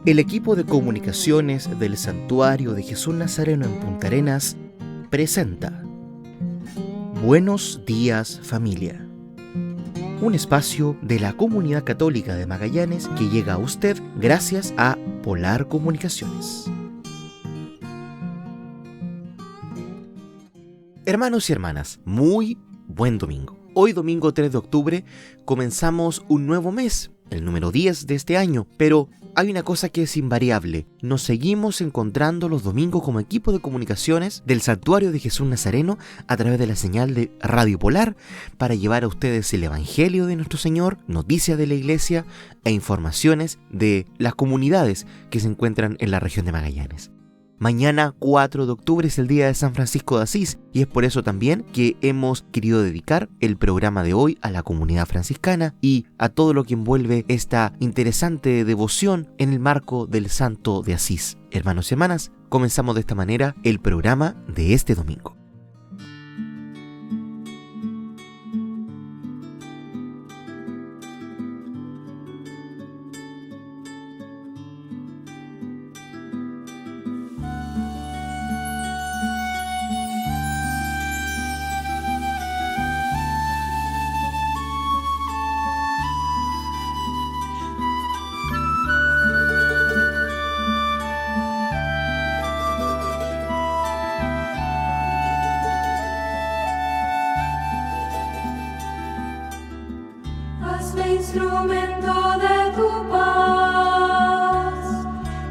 El equipo de comunicaciones del Santuario de Jesús Nazareno en Punta Arenas presenta Buenos días, familia. Un espacio de la Comunidad Católica de Magallanes que llega a usted gracias a Polar Comunicaciones. Hermanos y hermanas, muy buen domingo. Hoy, domingo 3 de octubre, comenzamos un nuevo mes, el número 10 de este año, pero hay una cosa que es invariable. Nos seguimos encontrando los domingos como equipo de comunicaciones del Santuario de Jesús Nazareno a través de la señal de Radio Polar para llevar a ustedes el Evangelio de nuestro Señor, noticias de la Iglesia e informaciones de las comunidades que se encuentran en la región de Magallanes. Mañana 4 de octubre es el día de San Francisco de Asís y es por eso también que hemos querido dedicar el programa de hoy a la comunidad franciscana y a todo lo que envuelve esta interesante devoción en el marco del Santo de Asís. Hermanos y hermanas, comenzamos de esta manera el programa de este domingo. Instrumento de tu paz,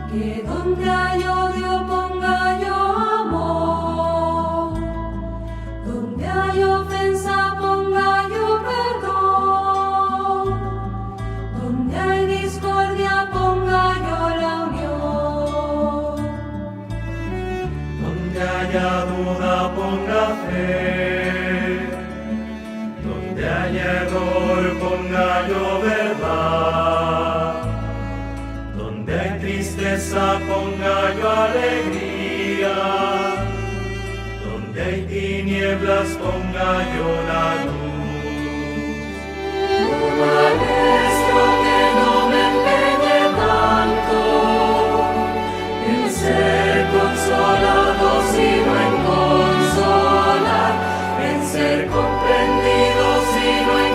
que donde hay odio ponga yo amor, donde hay ofensa ponga yo perdón, donde hay discordia ponga yo la unión, donde haya duda ponga fe, donde haya error ponga yo verdad, donde hay tristeza ponga yo alegría, donde hay tinieblas ponga yo la luz. Maestro, que no me empeñe tanto en ser consolado sino en consolar, en ser comprendido sino en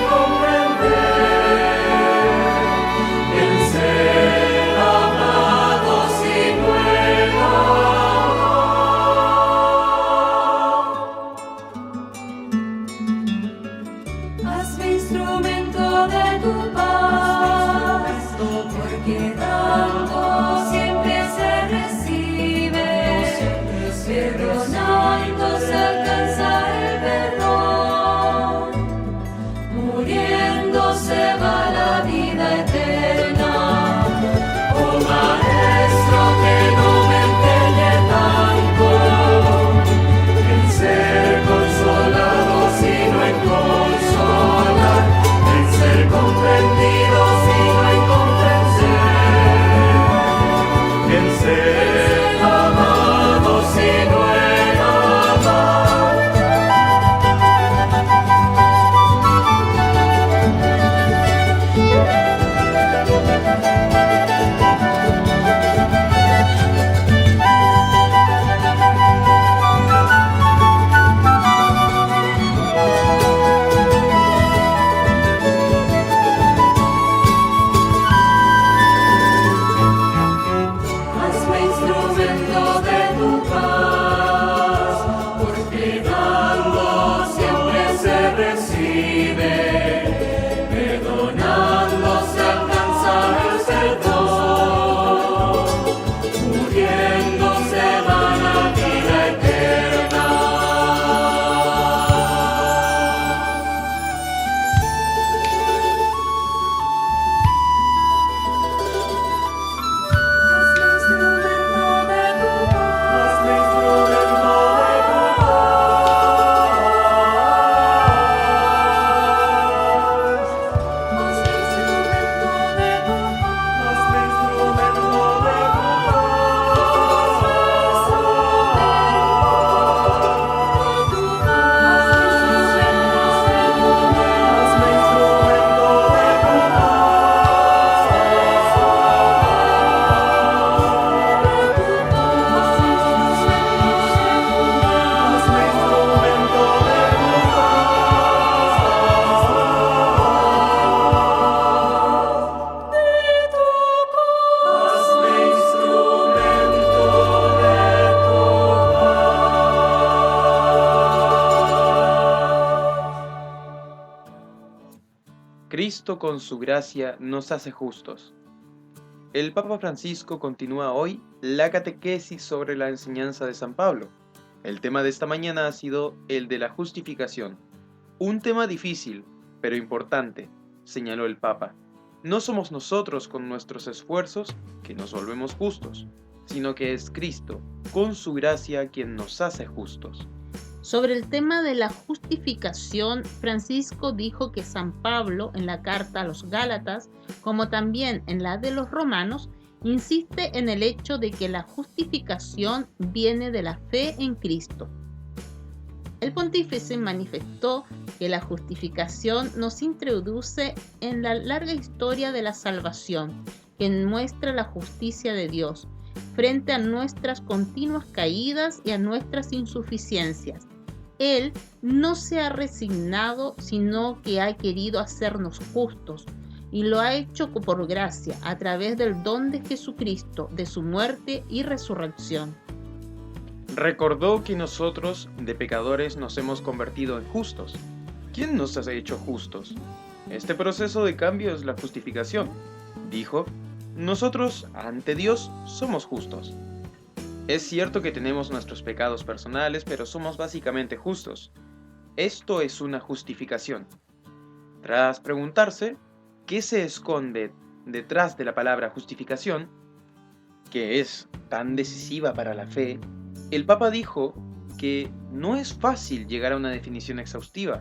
instrumento de tu Cristo con su gracia nos hace justos. El Papa Francisco continúa hoy la catequesis sobre la enseñanza de San Pablo. El tema de esta mañana ha sido el de la justificación. Un tema difícil, pero importante, señaló el Papa. No somos nosotros con nuestros esfuerzos que nos volvemos justos, sino que es Cristo, con su gracia, quien nos hace justos. Sobre el tema de la justificación, Francisco dijo que San Pablo, en la carta a los Gálatas, como también en la de los Romanos, insiste en el hecho de que la justificación viene de la fe en Cristo. El pontífice manifestó que la justificación nos introduce en la larga historia de la salvación, que muestra la justicia de Dios frente a nuestras continuas caídas y a nuestras insuficiencias. Él no se ha resignado, sino que ha querido hacernos justos, y lo ha hecho por gracia, a través del don de Jesucristo, de su muerte y resurrección. Recordó que nosotros, de pecadores, nos hemos convertido en justos. ¿Quién nos ha hecho justos? Este proceso de cambio es la justificación. Dijo, nosotros, ante Dios, somos justos. Es cierto que tenemos nuestros pecados personales, pero somos básicamente justos. Esto es una justificación. Tras preguntarse qué se esconde detrás de la palabra justificación, que es tan decisiva para la fe, el Papa dijo que no es fácil llegar a una definición exhaustiva,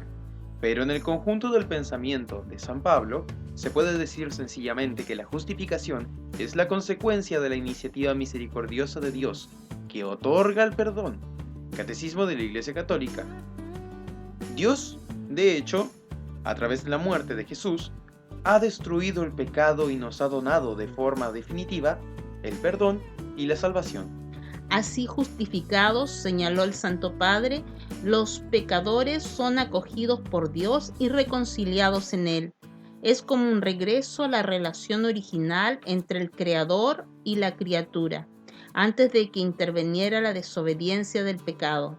pero en el conjunto del pensamiento de San Pablo, se puede decir sencillamente que la justificación es la consecuencia de la iniciativa misericordiosa de Dios, que otorga el perdón. Catecismo de la Iglesia Católica. Dios, de hecho, a través de la muerte de Jesús, ha destruido el pecado y nos ha donado de forma definitiva el perdón y la salvación. Así justificados, señaló el Santo Padre, los pecadores son acogidos por Dios y reconciliados en Él. Es como un regreso a la relación original entre el Creador y la criatura, antes de que interviniera la desobediencia del pecado.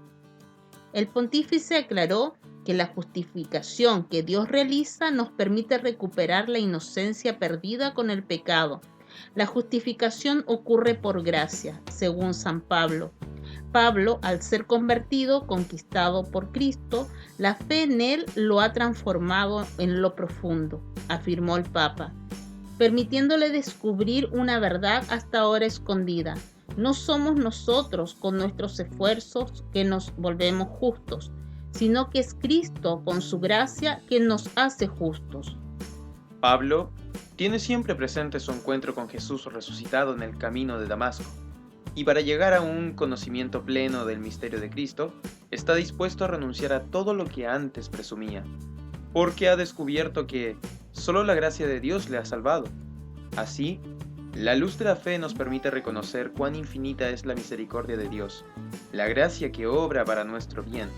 El pontífice aclaró que la justificación que Dios realiza nos permite recuperar la inocencia perdida con el pecado. La justificación ocurre por gracia, según San Pablo. Pablo, al ser convertido, conquistado por Cristo, la fe en él lo ha transformado en lo profundo, afirmó el Papa, permitiéndole descubrir una verdad hasta ahora escondida. No somos nosotros con nuestros esfuerzos que nos volvemos justos, sino que es Cristo con su gracia quien nos hace justos. Pablo tiene siempre presente su encuentro con Jesús resucitado en el camino de Damasco, y para llegar a un conocimiento pleno del misterio de Cristo, está dispuesto a renunciar a todo lo que antes presumía, porque ha descubierto que solo la gracia de Dios le ha salvado. Así, la luz de la fe nos permite reconocer cuán infinita es la misericordia de Dios, la gracia que obra para nuestro bien.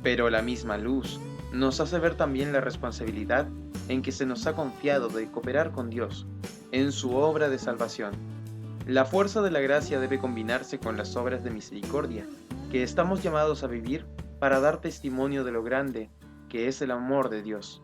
Pero la misma luz nos hace ver también la responsabilidad en que se nos ha confiado de cooperar con Dios en su obra de salvación. La fuerza de la gracia debe combinarse con las obras de misericordia que estamos llamados a vivir para dar testimonio de lo grande que es el amor de Dios.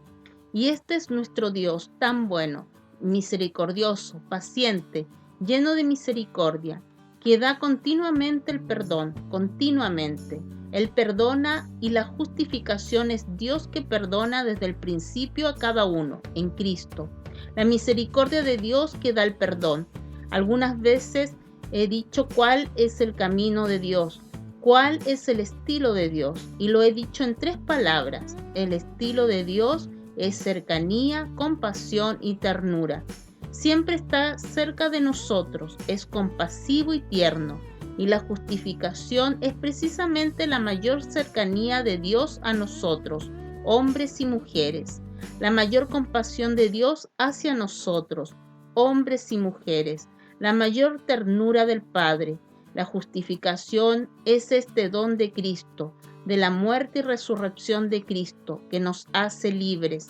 Y este es nuestro Dios tan bueno, misericordioso, paciente, lleno de misericordia, que da continuamente el perdón, continuamente. Él perdona y la justificación es Dios que perdona desde el principio a cada uno, en Cristo. La misericordia de Dios que da el perdón. Algunas veces he dicho cuál es el camino de Dios, cuál es el estilo de Dios, y lo he dicho en 3 palabras. El estilo de Dios es cercanía, compasión y ternura. Siempre está cerca de nosotros, es compasivo y tierno. Y la justificación es precisamente la mayor cercanía de Dios a nosotros, hombres y mujeres. La mayor compasión de Dios hacia nosotros, hombres y mujeres. La mayor ternura del Padre. La justificación es este don de Cristo, de la muerte y resurrección de Cristo, que nos hace libres.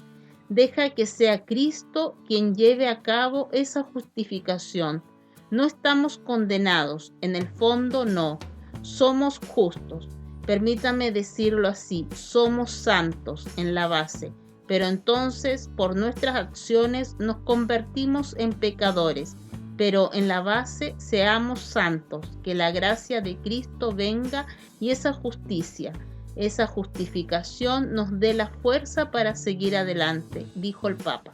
Deja que sea Cristo quien lleve a cabo esa justificación. No estamos condenados, en el fondo no, somos justos. Permítame decirlo así, somos santos en la base, pero entonces por nuestras acciones nos convertimos en pecadores. Pero en la base seamos santos, que la gracia de Cristo venga y esa justicia, esa justificación nos dé la fuerza para seguir adelante, dijo el Papa.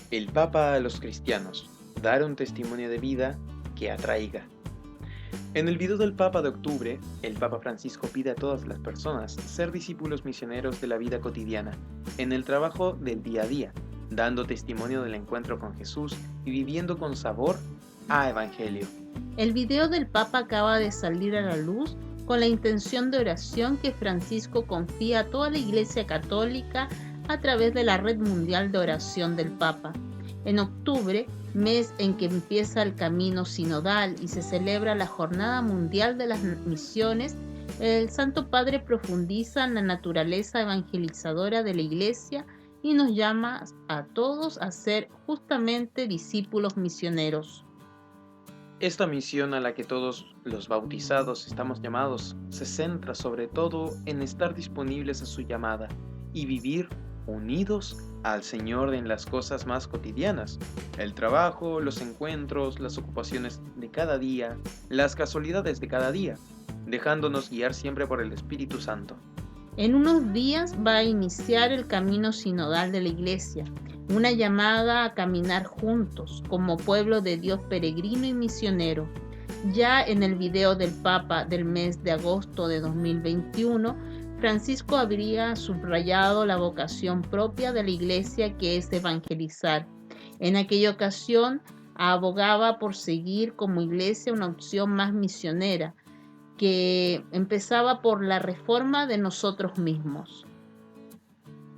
El Papa a los cristianos: dar un testimonio de vida que atraiga. En el video del Papa de octubre, el Papa Francisco pide a todas las personas ser discípulos misioneros de la vida cotidiana, en el trabajo del día a día, dando testimonio del encuentro con Jesús y viviendo con sabor a Evangelio. El video del Papa acaba de salir a la luz con la intención de oración que Francisco confía a toda la Iglesia Católica a través de la Red Mundial de Oración del Papa. En octubre, mes en que empieza el camino sinodal y se celebra la Jornada Mundial de las Misiones, el Santo Padre profundiza en la naturaleza evangelizadora de la Iglesia y nos llama a todos a ser justamente discípulos misioneros. Esta misión a la que todos los bautizados estamos llamados se centra sobre todo en estar disponibles a su llamada y vivir unidos al Señor en las cosas más cotidianas: el trabajo, los encuentros, las ocupaciones de cada día, las casualidades de cada día, dejándonos guiar siempre por el Espíritu Santo. En unos días va a iniciar el camino sinodal de la Iglesia, una llamada a caminar juntos como pueblo de Dios peregrino y misionero. Ya en el video del Papa del mes de agosto de 2021, Francisco habría subrayado la vocación propia de la Iglesia, que es evangelizar. En aquella ocasión abogaba por seguir como Iglesia una opción más misionera, que empezaba por la reforma de nosotros mismos.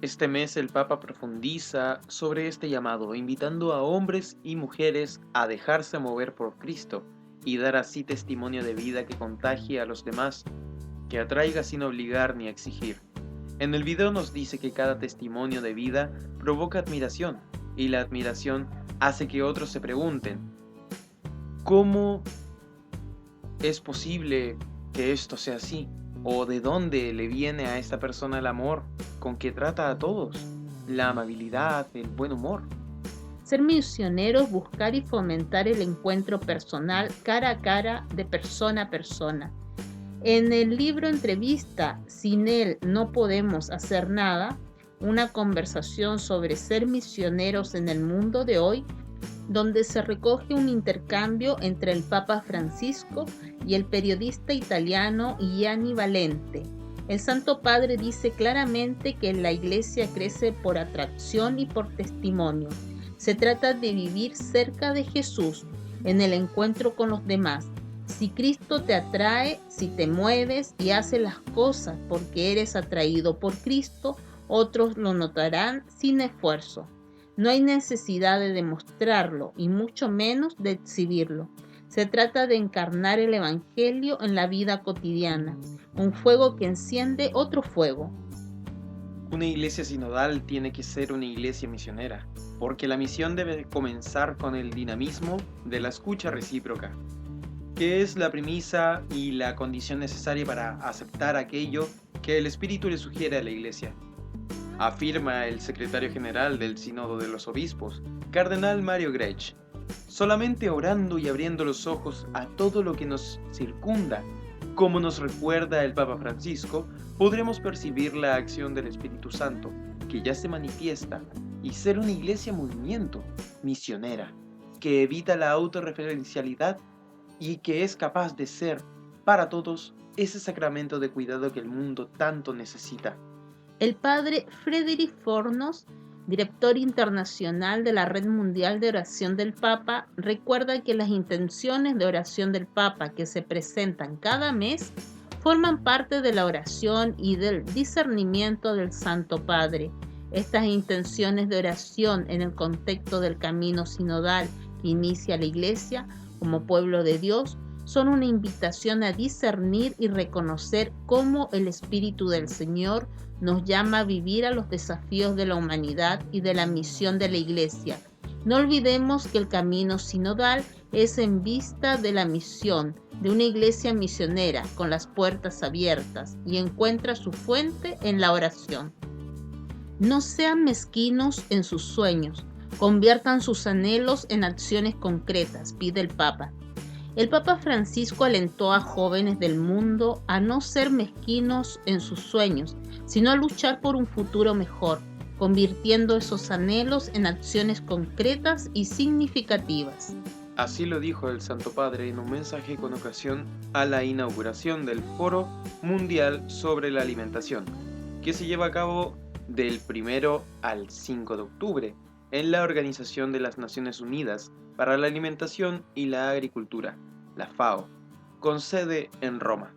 Este mes el Papa profundiza sobre este llamado, invitando a hombres y mujeres a dejarse mover por Cristo y dar así testimonio de vida que contagie a los demás, que atraiga sin obligar ni exigir. En el video nos dice que cada testimonio de vida provoca admiración, y la admiración hace que otros se pregunten: ¿cómo es posible que esto sea así? ¿O de dónde le viene a esta persona el amor con que trata a todos, la amabilidad, el buen humor? Ser misioneros, buscar y fomentar el encuentro personal cara a cara, de persona a persona. En el libro Entrevista, Sin él no podemos hacer nada, una conversación sobre ser misioneros en el mundo de hoy, donde se recoge un intercambio entre el Papa Francisco y el periodista italiano Gianni Valente. El Santo Padre dice claramente que la Iglesia crece por atracción y por testimonio. Se trata de vivir cerca de Jesús, en el encuentro con los demás. Si Cristo te atrae, si te mueves y haces las cosas porque eres atraído por Cristo, otros lo notarán sin esfuerzo. No hay necesidad de demostrarlo y mucho menos de exhibirlo. Se trata de encarnar el Evangelio en la vida cotidiana, un fuego que enciende otro fuego. Una iglesia sinodal tiene que ser una iglesia misionera, porque la misión debe comenzar con el dinamismo de la escucha recíproca, que es la premisa y la condición necesaria para aceptar aquello que el Espíritu le sugiere a la Iglesia. Afirma el secretario general del Sínodo de los Obispos, Cardenal Mario Grech: solamente orando y abriendo los ojos a todo lo que nos circunda, como nos recuerda el Papa Francisco, podremos percibir la acción del Espíritu Santo, que ya se manifiesta, y ser una iglesia movimiento, misionera, que evita la autorreferencialidad y que es capaz de ser, para todos, ese sacramento de cuidado que el mundo tanto necesita. El padre Frederick Fornos, director internacional de la Red Mundial de Oración del Papa, recuerda que las intenciones de oración del Papa que se presentan cada mes forman parte de la oración y del discernimiento del Santo Padre. Estas intenciones de oración en el contexto del camino sinodal que inicia la Iglesia como pueblo de Dios son una invitación a discernir y reconocer cómo el Espíritu del Señor nos llama a vivir a los desafíos de la humanidad y de la misión de la Iglesia. No olvidemos que el camino sinodal es en vista de la misión de una iglesia misionera con las puertas abiertas y encuentra su fuente en la oración. No sean mezquinos en sus sueños, conviertan sus anhelos en acciones concretas, pide el Papa. El Papa Francisco alentó a jóvenes del mundo a no ser mezquinos en sus sueños, sino a luchar por un futuro mejor, convirtiendo esos anhelos en acciones concretas y significativas. Así lo dijo el Santo Padre en un mensaje con ocasión a la inauguración del Foro Mundial sobre la Alimentación, que se lleva a cabo del 1 al 5 de octubre en la Organización de las Naciones Unidas para la Alimentación y la Agricultura, la FAO, con sede en Roma.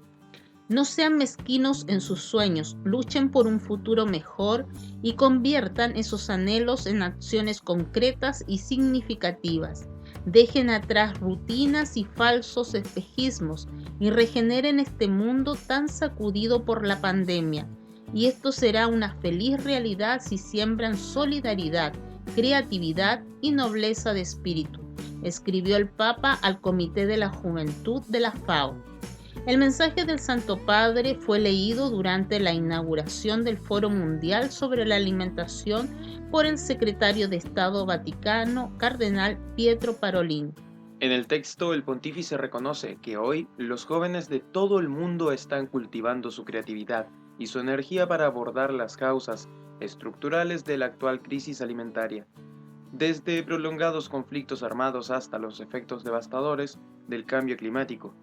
No sean mezquinos en sus sueños, luchen por un futuro mejor y conviertan esos anhelos en acciones concretas y significativas. Dejen atrás rutinas y falsos espejismos y regeneren este mundo tan sacudido por la pandemia. Y esto será una feliz realidad si siembran solidaridad, creatividad y nobleza de espíritu, escribió el Papa al Comité de la Juventud de la FAO. El mensaje del Santo Padre fue leído durante la inauguración del Foro Mundial sobre la Alimentación por el secretario de Estado Vaticano, Cardenal Pietro Parolin. En el texto, el pontífice reconoce que hoy los jóvenes de todo el mundo están cultivando su creatividad y su energía para abordar las causas estructurales de la actual crisis alimentaria, desde prolongados conflictos armados hasta los efectos devastadores del cambio climático.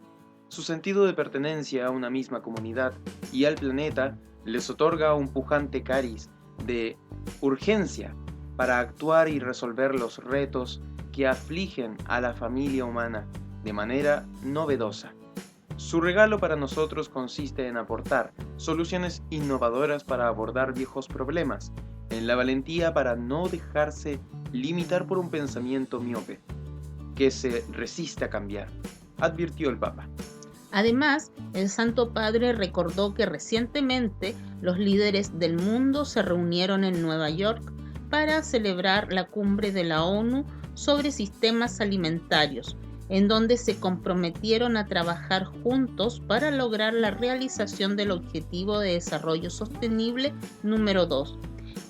Su sentido de pertenencia a una misma comunidad y al planeta les otorga un pujante cariz de urgencia para actuar y resolver los retos que afligen a la familia humana de manera novedosa. Su regalo para nosotros consiste en aportar soluciones innovadoras para abordar viejos problemas, en la valentía para no dejarse limitar por un pensamiento miope, que se resiste a cambiar, advirtió el Papa. Además, el Santo Padre recordó que recientemente los líderes del mundo se reunieron en Nueva York para celebrar la cumbre de la ONU sobre sistemas alimentarios, en donde se comprometieron a trabajar juntos para lograr la realización del Objetivo de Desarrollo Sostenible número 2,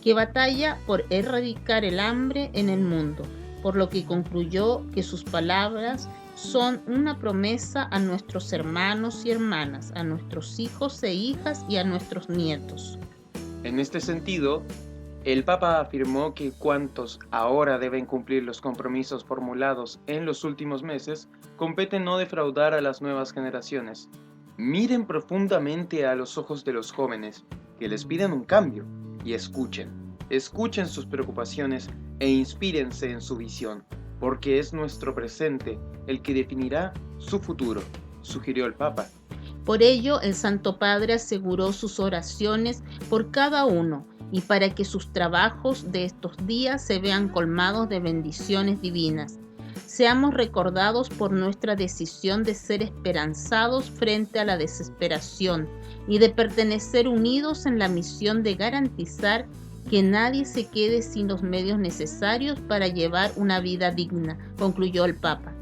que batalla por erradicar el hambre en el mundo, por lo que concluyó que sus palabras son una promesa a nuestros hermanos y hermanas, a nuestros hijos e hijas y a nuestros nietos. En este sentido, el Papa afirmó que cuantos ahora deben cumplir los compromisos formulados en los últimos meses, compete no defraudar a las nuevas generaciones. Miren profundamente a los ojos de los jóvenes, que les piden un cambio, y escuchen sus preocupaciones e inspírense en su visión, porque es nuestro presente el que definirá su futuro, sugirió el Papa. Por ello, el Santo Padre aseguró sus oraciones por cada uno y para que sus trabajos de estos días se vean colmados de bendiciones divinas. Seamos recordados por nuestra decisión de ser esperanzados frente a la desesperación y de pertenecer unidos en la misión de garantizar que nadie se quede sin los medios necesarios para llevar una vida digna, concluyó el Papa.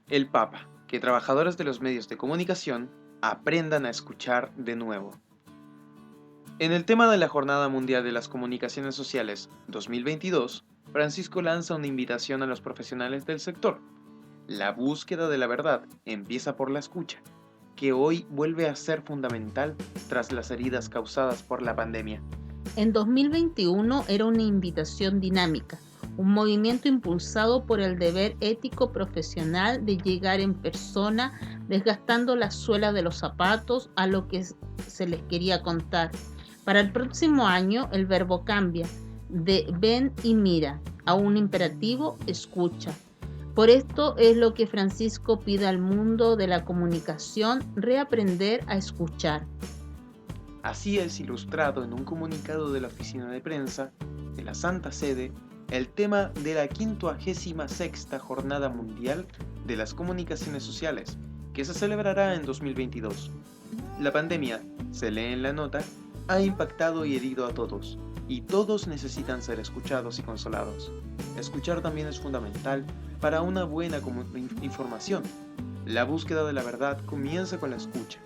El Papa, que trabajadores de los medios de comunicación aprendan a escuchar de nuevo. En el tema de la Jornada Mundial de las Comunicaciones Sociales 2022, Francisco lanza una invitación a los profesionales del sector. La búsqueda de la verdad empieza por la escucha, que hoy vuelve a ser fundamental tras las heridas causadas por la pandemia. En 2021 era una invitación dinámica, un movimiento impulsado por el deber ético profesional de llegar en persona, desgastando la suela de los zapatos a lo que se les quería contar. Para el próximo año el verbo cambia, de ven y mira, a un imperativo escucha. Por esto es lo que Francisco pide al mundo de la comunicación, reaprender a escuchar. Así es ilustrado en un comunicado de la Oficina de Prensa de la Santa Sede el tema de la 56ª Jornada Mundial de las Comunicaciones Sociales, que se celebrará en 2022. La pandemia, se lee en la nota, ha impactado y herido a todos, y todos necesitan ser escuchados y consolados. Escuchar también es fundamental para una buena información. La búsqueda de la verdad comienza con la escucha.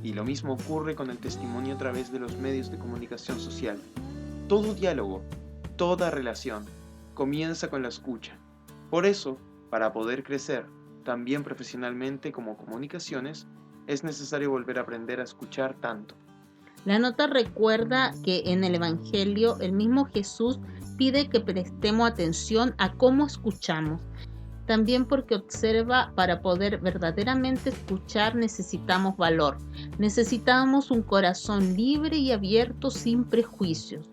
Y lo mismo ocurre con el testimonio a través de los medios de comunicación social. Todo diálogo, toda relación, comienza con la escucha. Por eso, para poder crecer, también profesionalmente como comunicaciones, es necesario volver a aprender a escuchar tanto. La nota recuerda que en el Evangelio el mismo Jesús pide que prestemos atención a cómo escuchamos. También porque observa, para poder verdaderamente escuchar necesitamos valor. Necesitamos un corazón libre y abierto sin prejuicios.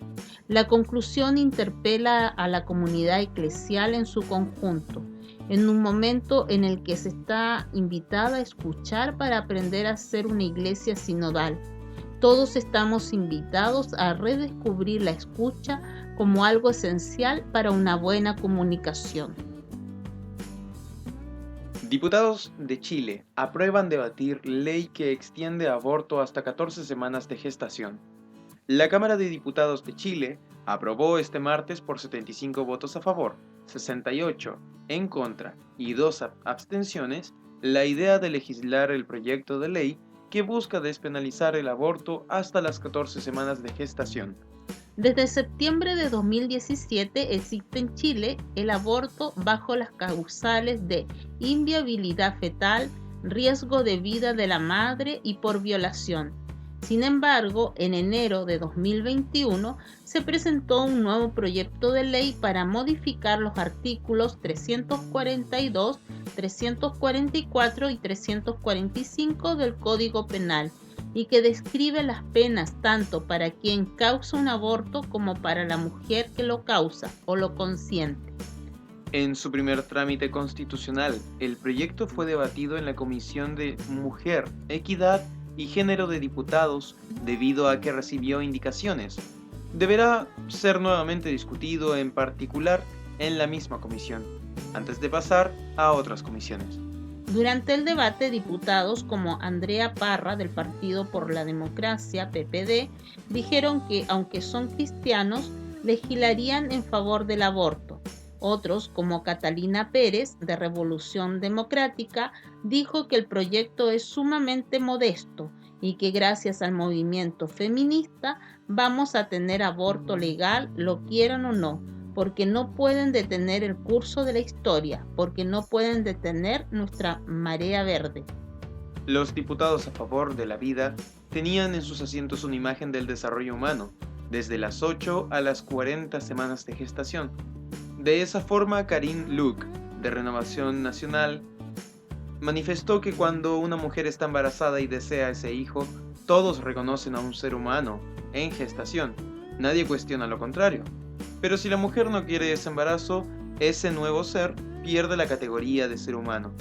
La conclusión interpela a la comunidad eclesial en su conjunto, en un momento en el que se está invitada a escuchar para aprender a ser una iglesia sinodal. Todos estamos invitados a redescubrir la escucha como algo esencial para una buena comunicación. Diputados de Chile aprueban debatir ley que extiende aborto hasta 14 semanas de gestación. La Cámara de Diputados de Chile aprobó este martes por 75 votos a favor, 68 en contra y 2 abstenciones la idea de legislar el proyecto de ley que busca despenalizar el aborto hasta las 14 semanas de gestación. Desde septiembre de 2017 existe en Chile el aborto bajo las causales de inviabilidad fetal, riesgo de vida de la madre y por violación. Sin embargo, en enero de 2021 se presentó un nuevo proyecto de ley para modificar los artículos 342, 344 y 345 del Código Penal, y que describe las penas tanto para quien causa un aborto como para la mujer que lo causa o lo consiente. En su primer trámite constitucional, el proyecto fue debatido en la Comisión de Mujer, Equidad y Género de Diputados debido a que recibió indicaciones. Deberá ser nuevamente discutido en particular en la misma comisión, antes de pasar a otras comisiones. Durante el debate, diputados como Andrea Parra del Partido por la Democracia, PPD, dijeron que, aunque son cristianos, legislarían en favor del aborto. Otros, como Catalina Pérez, de Revolución Democrática, dijo que el proyecto es sumamente modesto y que gracias al movimiento feminista vamos a tener aborto legal, lo quieran o no, porque no pueden detener el curso de la historia, porque no pueden detener nuestra marea verde. Los diputados a favor de la vida tenían en sus asientos una imagen del desarrollo humano, desde las 8 a las 40 semanas de gestación. De esa forma, Karin Luke, de Renovación Nacional, manifestó que cuando una mujer está embarazada y desea ese hijo, todos reconocen a un ser humano en gestación. Nadie cuestiona lo contrario. Pero si la mujer no quiere ese embarazo, ese nuevo ser pierde la categoría de ser humano.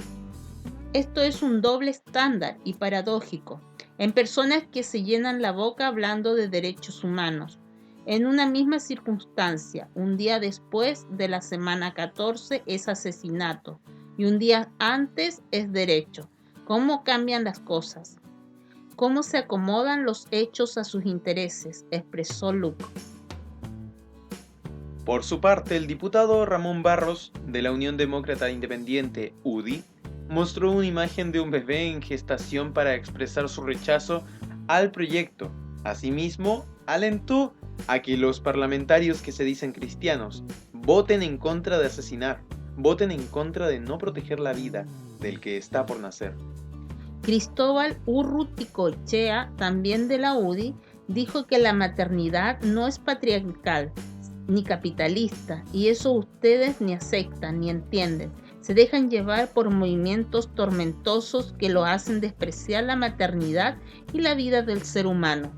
Esto es un doble estándar y paradójico en personas que se llenan la boca hablando de derechos humanos. En una misma circunstancia, un día después de la semana 14 es asesinato y un día antes es derecho. ¿Cómo cambian las cosas? ¿Cómo se acomodan los hechos a sus intereses?, expresó Luke. Por su parte, el diputado Ramón Barros, de la Unión Demócrata Independiente, UDI, mostró una imagen de un bebé en gestación para expresar su rechazo al proyecto. Asimismo, alentó a que los parlamentarios que se dicen cristianos voten en contra de asesinar, voten en contra de no proteger la vida del que está por nacer. Cristóbal Urruticoechea, también de la UDI, dijo que la maternidad no es patriarcal ni capitalista, y eso ustedes ni aceptan ni entienden. Se dejan llevar por movimientos tormentosos que lo hacen despreciar la maternidad y la vida del ser humano.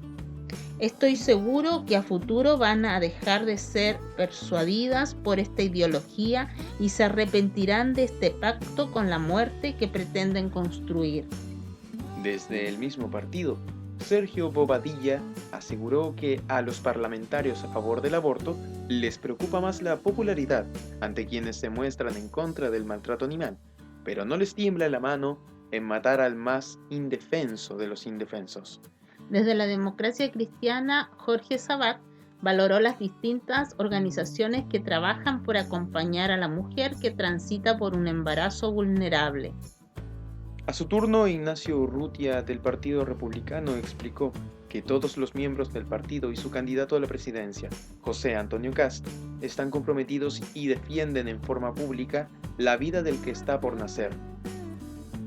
Estoy seguro que a futuro van a dejar de ser persuadidas por esta ideología y se arrepentirán de este pacto con la muerte que pretenden construir. Desde el mismo partido, Sergio Bobadilla aseguró que a los parlamentarios a favor del aborto les preocupa más la popularidad ante quienes se muestran en contra del maltrato animal, pero no les tiembla la mano en matar al más indefenso de los indefensos. Desde la Democracia Cristiana, Jorge Sabat valoró las distintas organizaciones que trabajan por acompañar a la mujer que transita por un embarazo vulnerable. A su turno, Ignacio Urrutia del Partido Republicano explicó que todos los miembros del partido y su candidato a la presidencia, José Antonio Kast, están comprometidos y defienden en forma pública la vida del que está por nacer.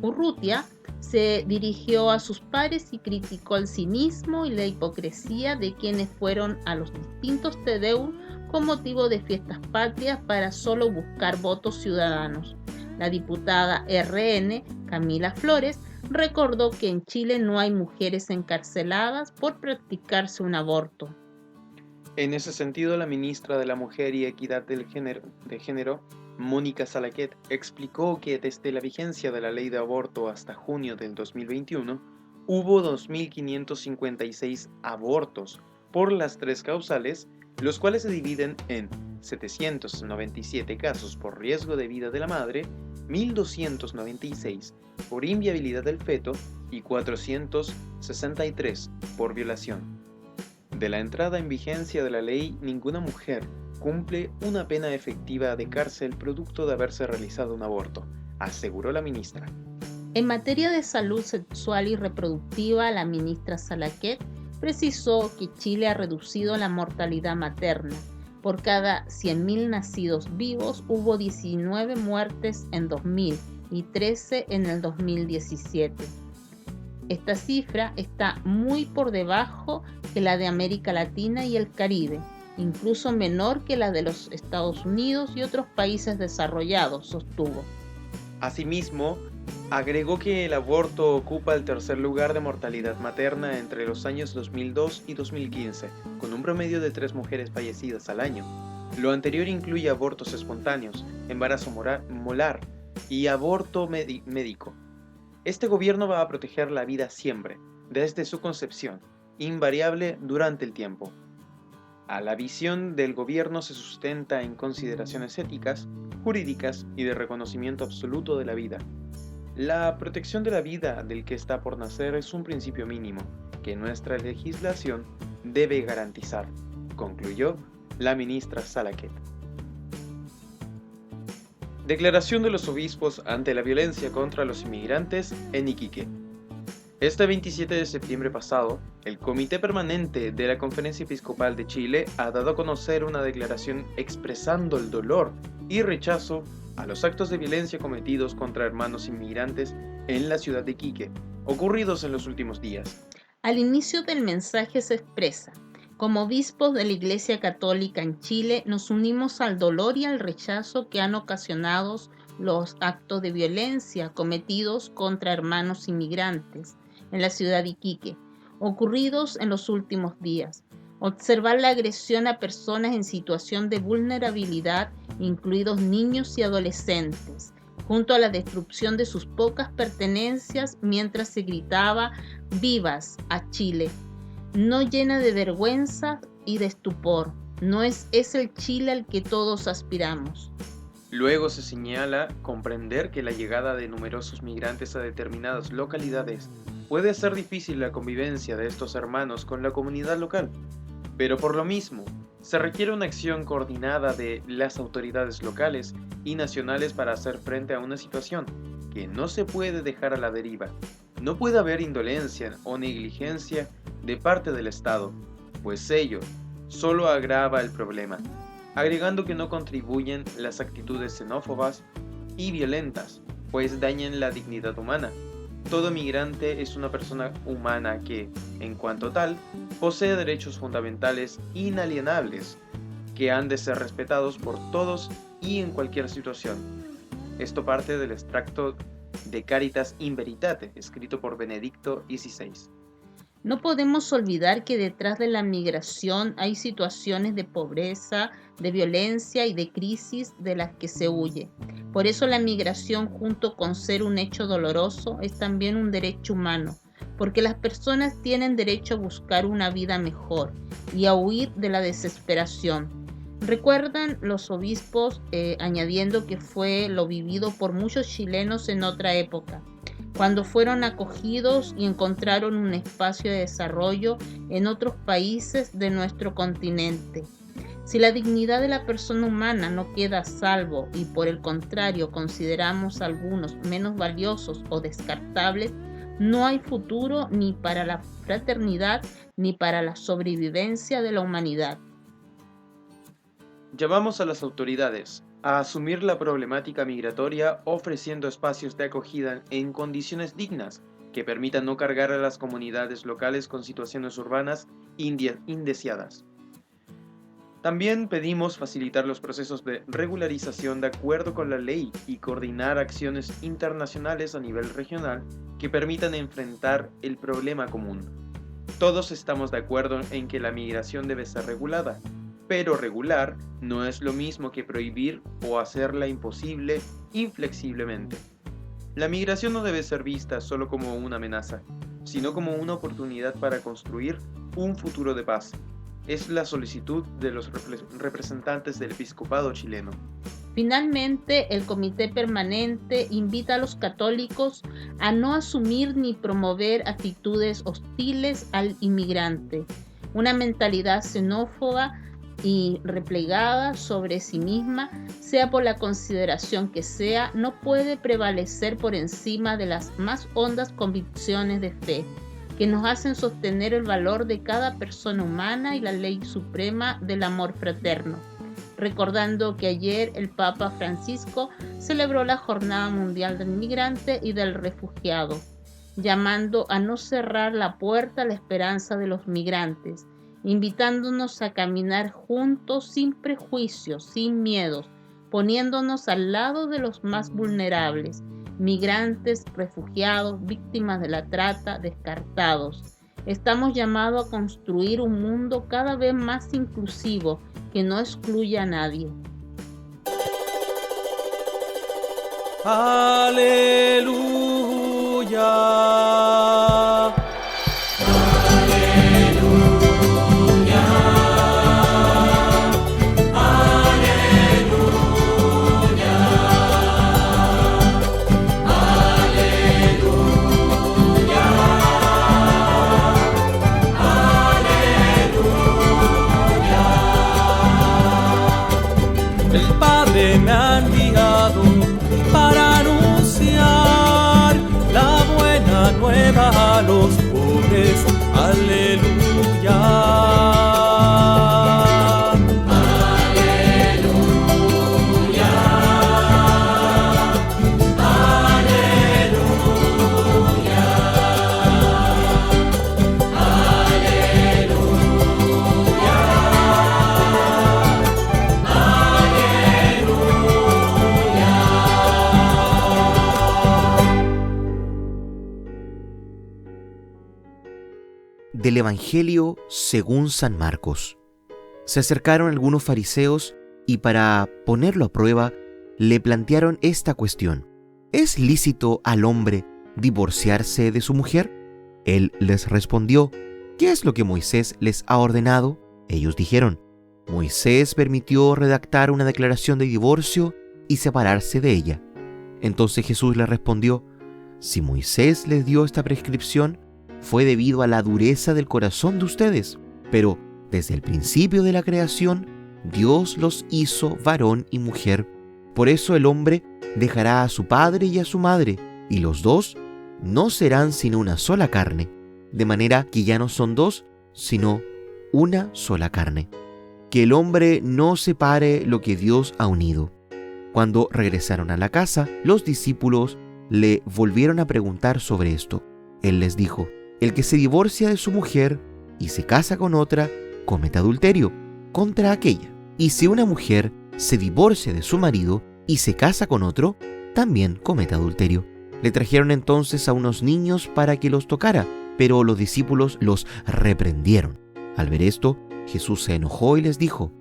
Urrutia se dirigió a sus pares y criticó el cinismo y la hipocresía de quienes fueron a los distintos TDU con motivo de fiestas patrias para solo buscar votos ciudadanos. La diputada RN, Camila Flores, recordó que en Chile no hay mujeres encarceladas por practicarse un aborto. En ese sentido, la ministra de la Mujer y Equidad de Género, Mónica Salaquet, explicó que desde la vigencia de la ley de aborto hasta junio del 2021, hubo 2.556 abortos por las 3 causales, los cuales se dividen en 797 casos por riesgo de vida de la madre, 1.296 por inviabilidad del feto y 463 por violación. De la entrada en vigencia de la ley, ninguna mujer cumple una pena efectiva de cárcel producto de haberse realizado un aborto, aseguró la ministra. En materia de salud sexual y reproductiva, la ministra Salaquet precisó que Chile ha reducido la mortalidad materna. Por cada 100.000 nacidos vivos hubo 19 muertes en 2000 y 13 en el 2017. Esta cifra está muy por debajo que la de América Latina y el Caribe, incluso menor que la de los Estados Unidos y otros países desarrollados, sostuvo. Asimismo, agregó que el aborto ocupa el tercer lugar de mortalidad materna entre los años 2002 y 2015, con un promedio de 3 mujeres fallecidas al año. Lo anterior incluye abortos espontáneos, embarazo molar y aborto médico. Este gobierno va a proteger la vida siempre, desde su concepción, invariable durante el tiempo. La visión del gobierno se sustenta en consideraciones éticas, jurídicas y de reconocimiento absoluto de la vida. La protección de la vida del que está por nacer es un principio mínimo que nuestra legislación debe garantizar, concluyó la ministra Salaquet. Declaración de los obispos ante la violencia contra los inmigrantes en Iquique. Este 27 de septiembre pasado, el Comité Permanente de la Conferencia Episcopal de Chile ha dado a conocer una declaración expresando el dolor y rechazo a los actos de violencia cometidos contra hermanos inmigrantes en la ciudad de Iquique, ocurridos en los últimos días. Al inicio del mensaje se expresa: como obispos de la Iglesia Católica en Chile, nos unimos al dolor y al rechazo que han ocasionado los actos de violencia cometidos contra hermanos inmigrantes en la ciudad de Iquique, ocurridos en los últimos días. Observar la agresión a personas en situación de vulnerabilidad, incluidos niños y adolescentes, junto a la destrucción de sus pocas pertenencias mientras se gritaba «¡Vivas a Chile!», no llena de vergüenza y de estupor. No es el Chile al que todos aspiramos. Luego se señala comprender que la llegada de numerosos migrantes a determinadas localidades puede hacer difícil la convivencia de estos hermanos con la comunidad local, pero por lo mismo se requiere una acción coordinada de las autoridades locales y nacionales para hacer frente a una situación que no se puede dejar a la deriva. No puede haber indolencia o negligencia de parte del Estado, pues ello solo agrava el problema, agregando que no contribuyen las actitudes xenófobas y violentas, pues dañan la dignidad humana. Todo migrante es una persona humana que, en cuanto tal, posee derechos fundamentales inalienables que han de ser respetados por todos y en cualquier situación. Esto parte del extracto de Caritas in Veritate, escrito por Benedicto XVI. No podemos olvidar que detrás de la migración hay situaciones de pobreza, de violencia y de crisis de las que se huye. Por eso la migración, junto con ser un hecho doloroso, es también un derecho humano, porque las personas tienen derecho a buscar una vida mejor y a huir de la desesperación. Recuerdan los obispos añadiendo que fue lo vivido por muchos chilenos en otra época, cuando fueron acogidos y encontraron un espacio de desarrollo en otros países de nuestro continente. Si la dignidad de la persona humana no queda a salvo y por el contrario consideramos a algunos menos valiosos o descartables, no hay futuro ni para la fraternidad ni para la sobrevivencia de la humanidad. Llamamos a las autoridades a asumir la problemática migratoria ofreciendo espacios de acogida en condiciones dignas que permitan no cargar a las comunidades locales con situaciones urbanas indeseadas. También pedimos facilitar los procesos de regularización de acuerdo con la ley y coordinar acciones internacionales a nivel regional que permitan enfrentar el problema común. Todos estamos de acuerdo en que la migración debe ser regulada, pero regular no es lo mismo que prohibir o hacerla imposible inflexiblemente. La migración no debe ser vista solo como una amenaza, sino como una oportunidad para construir un futuro de paz. Es la solicitud de los representantes del episcopado chileno. Finalmente, el Comité Permanente invita a los católicos a no asumir ni promover actitudes hostiles al inmigrante. Una mentalidad xenófoba y replegada sobre sí misma, sea por la consideración que sea, no puede prevalecer por encima de las más hondas convicciones de fe, que nos hacen sostener el valor de cada persona humana y la ley suprema del amor fraterno. Recordando que ayer el Papa Francisco celebró la Jornada Mundial del Migrante y del Refugiado, llamando a no cerrar la puerta a la esperanza de los migrantes, invitándonos a caminar juntos sin prejuicios, sin miedos, poniéndonos al lado de los más vulnerables, migrantes, refugiados, víctimas de la trata, descartados. Estamos llamados a construir un mundo cada vez más inclusivo, que no excluya a nadie. Aleluya. El Padre me ha enviado para anunciar la buena nueva a los pobres. Aleluya. Del Evangelio según San Marcos. Se acercaron algunos fariseos y para ponerlo a prueba le plantearon esta cuestión: ¿es lícito al hombre divorciarse de su mujer? Él les respondió: ¿qué es lo que Moisés les ha ordenado? Ellos dijeron: Moisés permitió redactar una declaración de divorcio y separarse de ella. Entonces Jesús les respondió: si Moisés les dio esta prescripción, fue debido a la dureza del corazón de ustedes, pero desde el principio de la creación, Dios los hizo varón y mujer. Por eso el hombre dejará a su padre y a su madre, y los dos no serán sino una sola carne, de manera que ya no son dos, sino una sola carne. Que el hombre no separe lo que Dios ha unido. Cuando regresaron a la casa, los discípulos le volvieron a preguntar sobre esto. Él les dijo: el que se divorcia de su mujer y se casa con otra, comete adulterio contra aquella. Y si una mujer se divorcia de su marido y se casa con otro, también comete adulterio. Le trajeron entonces a unos niños para que los tocara, pero los discípulos los reprendieron. Al ver esto, Jesús se enojó y les dijo: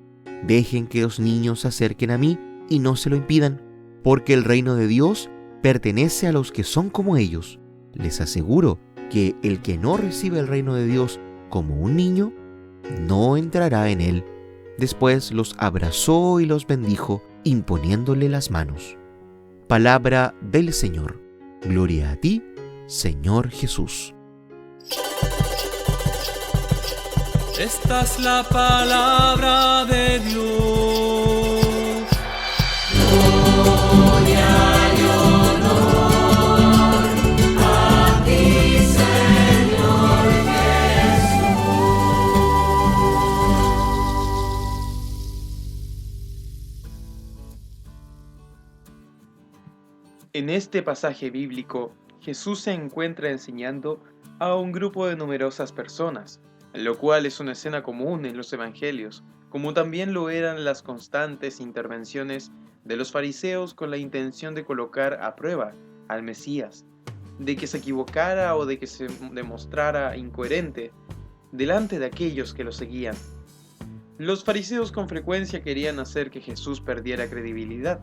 dejen que los niños se acerquen a mí y no se lo impidan, porque el reino de Dios pertenece a los que son como ellos. Les aseguro que el que no recibe el reino de Dios como un niño, no entrará en él. Después los abrazó y los bendijo, imponiéndole las manos. Palabra del Señor. Gloria a ti, Señor Jesús. Esta es la palabra de Dios. Gloria y honor a ti, Señor Jesús. En este pasaje bíblico, Jesús se encuentra enseñando a un grupo de numerosas personas, lo cual es una escena común en los evangelios, como también lo eran las constantes intervenciones de los fariseos con la intención de colocar a prueba al Mesías, de que se equivocara o de que se demostrara incoherente delante de aquellos que lo seguían. Los fariseos con frecuencia querían hacer que Jesús perdiera credibilidad.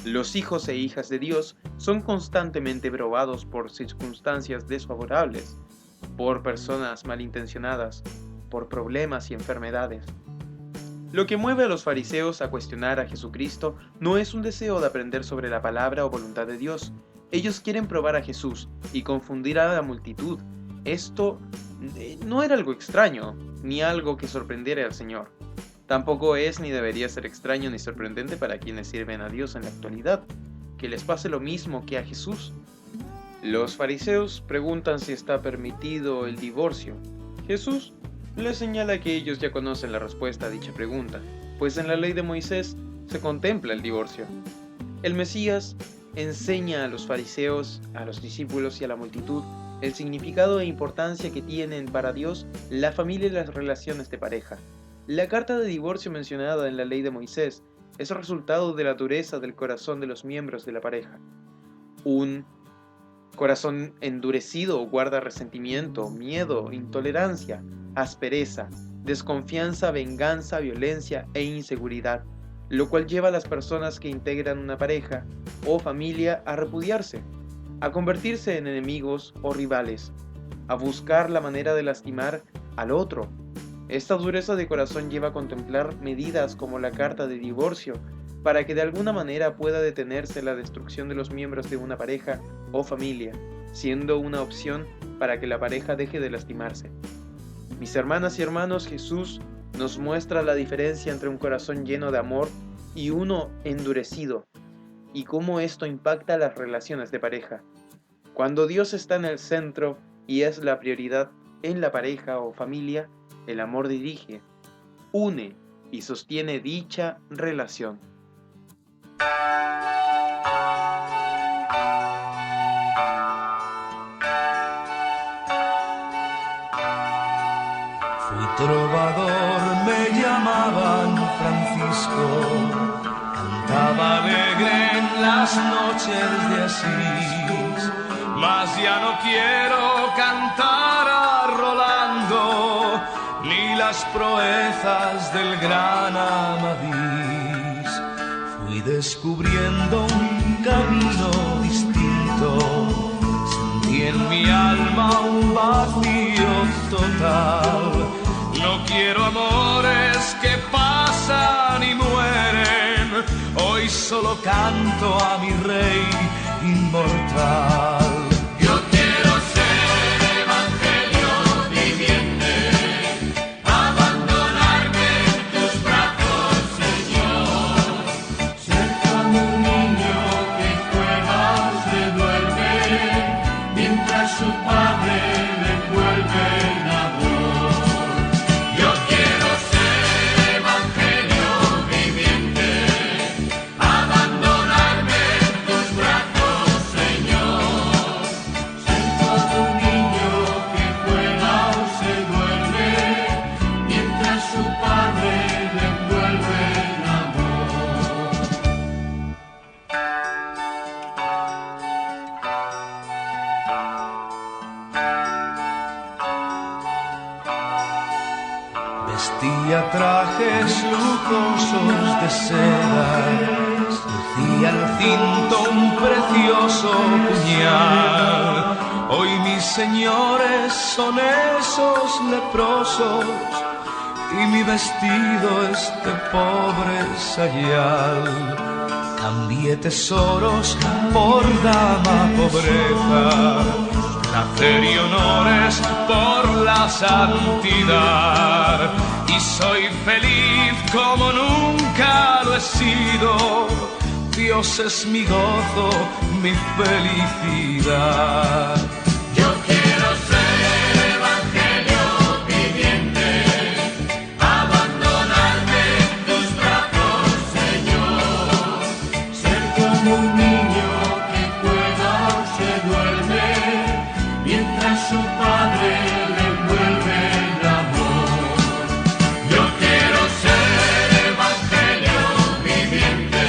Los hijos e hijas de Dios son constantemente probados por circunstancias desfavorables, por personas malintencionadas, por problemas y enfermedades. Lo que mueve a los fariseos a cuestionar a Jesucristo no es un deseo de aprender sobre la palabra o voluntad de Dios. Ellos quieren probar a Jesús y confundir a la multitud. Esto no era algo extraño, ni algo que sorprendiera al Señor. Tampoco es ni debería ser extraño ni sorprendente para quienes sirven a Dios en la actualidad, que les pase lo mismo que a Jesús. Los fariseos preguntan si está permitido el divorcio. Jesús les señala que ellos ya conocen la respuesta a dicha pregunta, pues en la ley de Moisés se contempla el divorcio. El Mesías enseña a los fariseos, a los discípulos y a la multitud el significado e importancia que tienen para Dios la familia y las relaciones de pareja. La carta de divorcio mencionada en la ley de Moisés es el resultado de la dureza del corazón de los miembros de la pareja. Un corazón endurecido guarda resentimiento, miedo, intolerancia, aspereza, desconfianza, venganza, violencia e inseguridad, lo cual lleva a las personas que integran una pareja o familia a repudiarse, a convertirse en enemigos o rivales, a buscar la manera de lastimar al otro. Esta dureza de corazón lleva a contemplar medidas como la carta de divorcio para que de alguna manera pueda detenerse la destrucción de los miembros de una pareja o familia, siendo una opción para que la pareja deje de lastimarse. Mis hermanas y hermanos, Jesús nos muestra la diferencia entre un corazón lleno de amor y uno endurecido, y cómo esto impacta las relaciones de pareja. Cuando Dios está en el centro y es la prioridad en la pareja o familia, el amor dirige, une y sostiene dicha relación. Fui trovador, me llamaban Francisco, cantaba alegre en las noches de Asís, mas ya no quiero cantar a Rolando, ni las proezas del gran Amadís. Fui descubriendo un camino distinto, sentí en mi alma un vacío total. No quiero amores que pasan y mueren, hoy solo canto a mi rey inmortal. Yo quiero ser evangelio viviente, abandonarme en tus brazos, Señor. Ser como un niño que juega o se duerme, mientras su padre le envuelve en amor. Yo quiero ser evangelio viviente, abandonarme en tus brazos, Señor. Ser como un niño que juega o se duerme, mientras su padre le envuelve en amor. Vestía trajes lujosos de seda, lucía al cinto un precioso puñal. Hoy mis señores son esos leprosos y mi vestido es de pobre sayal. Cambié tesoros por dama pobreza, placer y honores por la santidad. Y soy feliz como nunca lo he sido. Dios es mi gozo, mi felicidad. Yo quiero ser evangelio viviente, abandonarme en tus brazos, Señor. Ser como un niño que juega o se duerme, mientras su padre le envuelve el amor. Yo quiero ser evangelio viviente,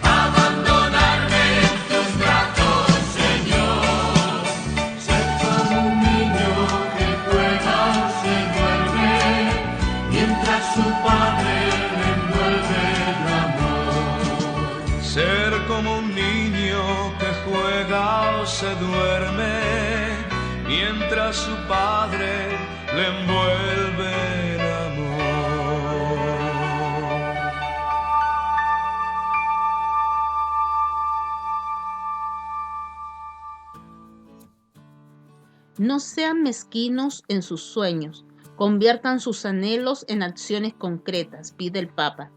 abandonarme en tus brazos, Señor. Ser como un niño que juega o se duerme, mientras su padre le envuelve el amor. Ser como un niño que juega o se duerme, mientras su padre le envuelve el amor. No sean mezquinos en sus sueños, conviertan sus anhelos en acciones concretas, pide el Papa.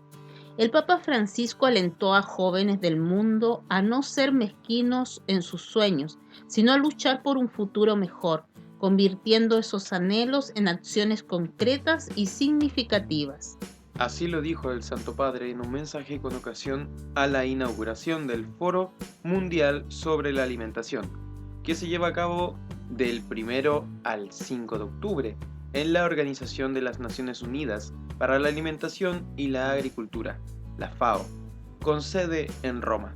El Papa Francisco alentó a jóvenes del mundo a no ser mezquinos en sus sueños, sino a luchar por un futuro mejor, convirtiendo esos anhelos en acciones concretas y significativas. Así lo dijo el Santo Padre en un mensaje con ocasión a la inauguración del Foro Mundial sobre la Alimentación, que se lleva a cabo del 1 al 5 de octubre en la Organización de las Naciones Unidas para la Alimentación y la Agricultura, la FAO, con sede en Roma.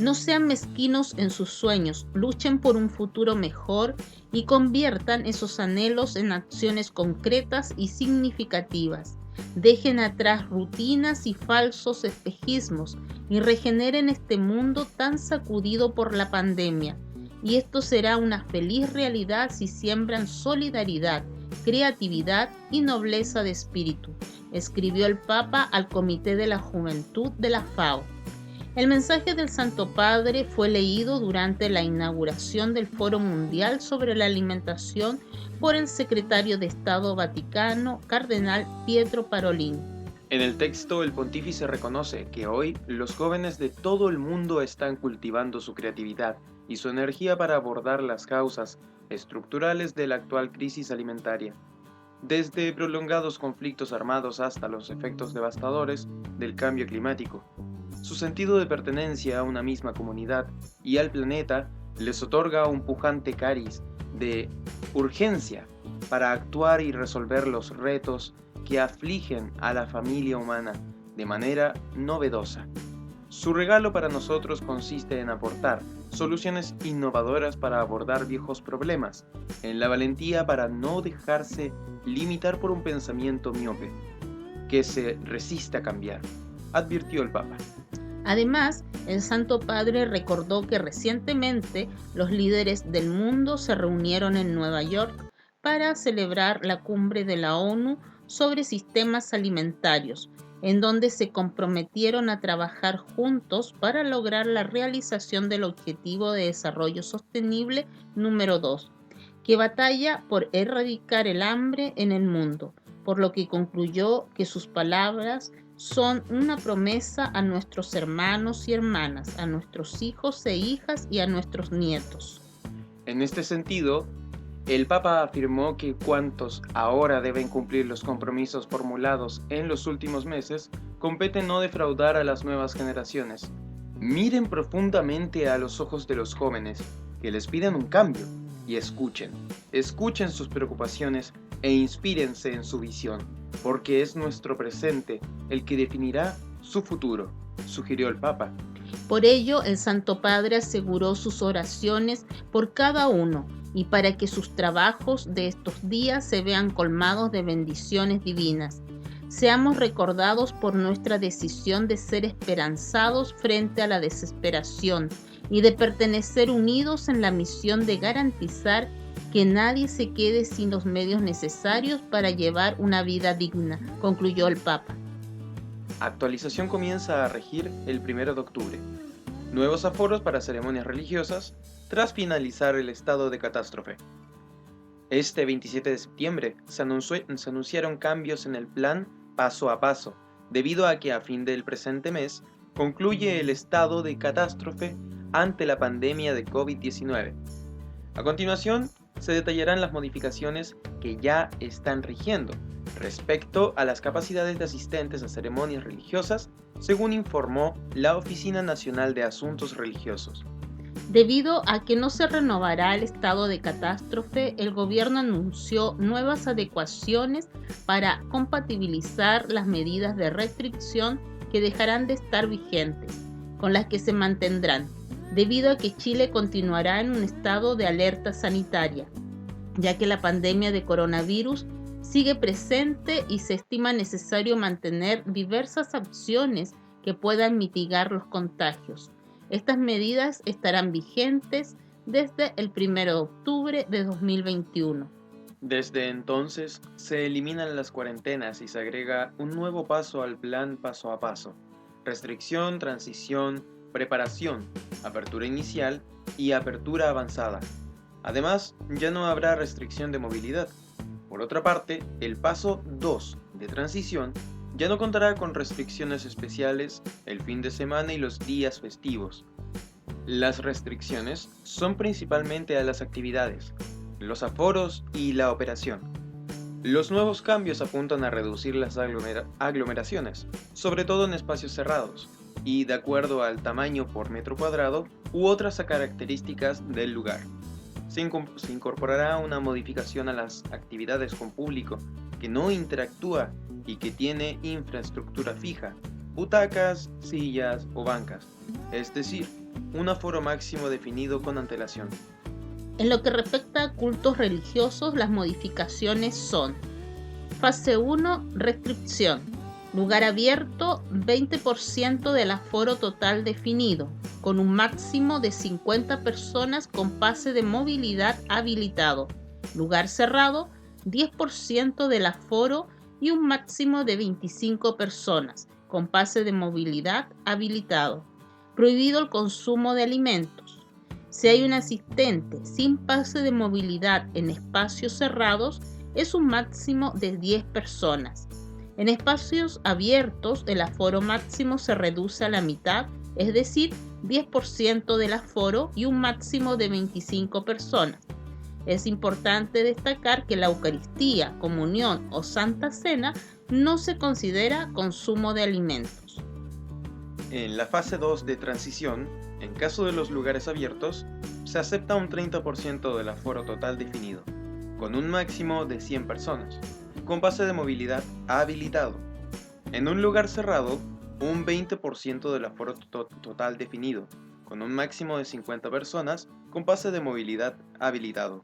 No sean mezquinos en sus sueños, luchen por un futuro mejor y conviertan esos anhelos en acciones concretas y significativas. Dejen atrás rutinas y falsos espejismos y regeneren este mundo tan sacudido por la pandemia. Y esto será una feliz realidad si siembran solidaridad, creatividad y nobleza de espíritu, escribió el Papa al Comité de la Juventud de la FAO. El mensaje del Santo Padre fue leído durante la inauguración del Foro Mundial sobre la Alimentación por el secretario de Estado Vaticano, Cardenal Pietro Parolin. En el texto, el pontífice reconoce que hoy los jóvenes de todo el mundo están cultivando su creatividad y su energía para abordar las causas estructurales de la actual crisis alimentaria, desde prolongados conflictos armados hasta los efectos devastadores del cambio climático. Su sentido de pertenencia a una misma comunidad y al planeta les otorga un pujante cariz de urgencia para actuar y resolver los retos que afligen a la familia humana de manera novedosa. Su regalo para nosotros consiste en aportar soluciones innovadoras para abordar viejos problemas, en la valentía para no dejarse limitar por un pensamiento miope, que se resiste a cambiar, advirtió el Papa. Además, el Santo Padre recordó que recientemente los líderes del mundo se reunieron en Nueva York para celebrar la cumbre de la ONU sobre sistemas alimentarios, en donde se comprometieron a trabajar juntos para lograr la realización del Objetivo de Desarrollo Sostenible número 2, que batalla por erradicar el hambre en el mundo, por lo que concluyó que sus palabras son una promesa a nuestros hermanos y hermanas, a nuestros hijos e hijas y a nuestros nietos. En este sentido, el Papa afirmó que cuantos ahora deben cumplir los compromisos formulados en los últimos meses, compete no defraudar a las nuevas generaciones. Miren profundamente a los ojos de los jóvenes, que les piden un cambio, y escuchen sus preocupaciones e inspírense en su visión, porque es nuestro presente el que definirá su futuro, sugirió el Papa. Por ello, el Santo Padre aseguró sus oraciones por cada uno y para que sus trabajos de estos días se vean colmados de bendiciones divinas. Seamos recordados por nuestra decisión de ser esperanzados frente a la desesperación y de pertenecer unidos en la misión de garantizar que nadie se quede sin los medios necesarios para llevar una vida digna, concluyó el Papa. Actualización comienza a regir el 1 de octubre. Nuevos aforos para ceremonias religiosas tras finalizar el estado de catástrofe. Este 27 de septiembre se anunciaron cambios en el plan paso a paso, debido a que a fin del presente mes concluye el estado de catástrofe ante la pandemia de COVID-19. A continuación, se detallarán las modificaciones que ya están rigiendo respecto a las capacidades de asistentes a ceremonias religiosas, según informó la Oficina Nacional de Asuntos Religiosos. Debido a que no se renovará el estado de catástrofe, el gobierno anunció nuevas adecuaciones para compatibilizar las medidas de restricción que dejarán de estar vigentes, con las que se mantendrán, debido a que Chile continuará en un estado de alerta sanitaria, ya que la pandemia de coronavirus sigue presente y se estima necesario mantener diversas acciones que puedan mitigar los contagios. Estas medidas estarán vigentes desde el 1 de octubre de 2021. Desde entonces, se eliminan las cuarentenas y se agrega un nuevo paso al plan paso a paso: restricción, transición, preparación, apertura inicial y apertura avanzada. Además, ya no habrá restricción de movilidad. Por otra parte, el paso 2 de transición ya no contará con restricciones especiales el fin de semana y los días festivos. Las restricciones son principalmente a las actividades, los aforos y la operación. Los nuevos cambios apuntan a reducir las aglomeraciones, sobre todo en espacios cerrados, y de acuerdo al tamaño por metro cuadrado u otras características del lugar. Se incorporará una modificación a las actividades con público que no interactúa y que tiene infraestructura fija, butacas, sillas o bancas, es decir, un aforo máximo definido con antelación. En lo que respecta a cultos religiosos, las modificaciones son: fase 1, restricción. Lugar abierto, 20% del aforo total definido, con un máximo de 50 personas con pase de movilidad habilitado. Lugar cerrado, 10% del aforo y un máximo de 25 personas, con pase de movilidad habilitado. Prohibido el consumo de alimentos. Si hay un asistente sin pase de movilidad en espacios cerrados, es un máximo de 10 personas. En espacios abiertos, el aforo máximo se reduce a la mitad, es decir, 10% del aforo y un máximo de 25 personas. Es importante destacar que la Eucaristía, comunión o Santa Cena no se considera consumo de alimentos. En la fase 2 de transición, en caso de los lugares abiertos, se acepta un 30% del aforo total definido, con un máximo de 100 personas, con pase de movilidad habilitado. En un lugar cerrado, un 20% del aforo total definido, con un máximo de 50 personas, con pase de movilidad habilitado.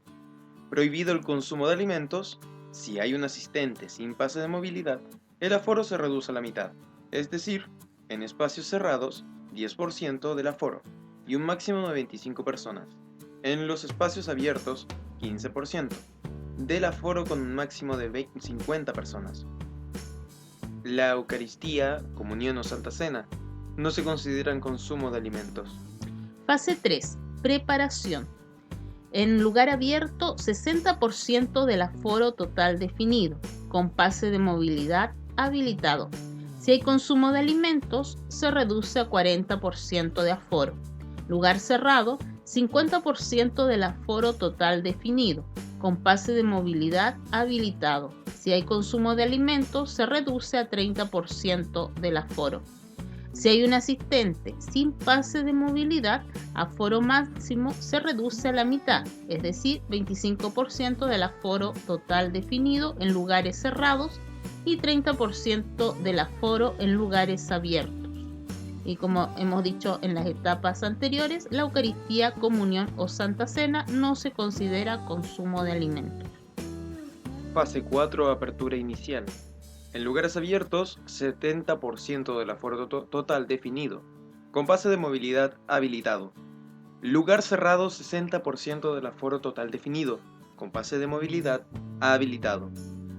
Prohibido el consumo de alimentos. Si hay un asistente sin pase de movilidad, el aforo se reduce a la mitad, es decir, en espacios cerrados, 10% del aforo y un máximo de 25 personas. En los espacios abiertos, 15% del aforo con un máximo de 50 personas. La Eucaristía, comunión o Santa Cena no se consideran consumo de alimentos. Fase 3. Preparación. En lugar abierto, 60% del aforo total definido, con pase de movilidad habilitado. Si hay consumo de alimentos, se reduce a 40% de aforo. Lugar cerrado, 50% del aforo total definido, con pase de movilidad habilitado. Si hay consumo de alimentos, se reduce a 30% del aforo. Si hay un asistente sin pase de movilidad, aforo máximo se reduce a la mitad, es decir, 25% del aforo total definido en lugares cerrados y 30% del aforo en lugares abiertos. Y como hemos dicho en las etapas anteriores, la Eucaristía, comunión o Santa Cena no se considera consumo de alimentos. Fase 4, apertura inicial. En lugares abiertos, 70% del aforo total definido, con pase de movilidad habilitado. Lugar cerrado, 60% del aforo total definido, con pase de movilidad habilitado.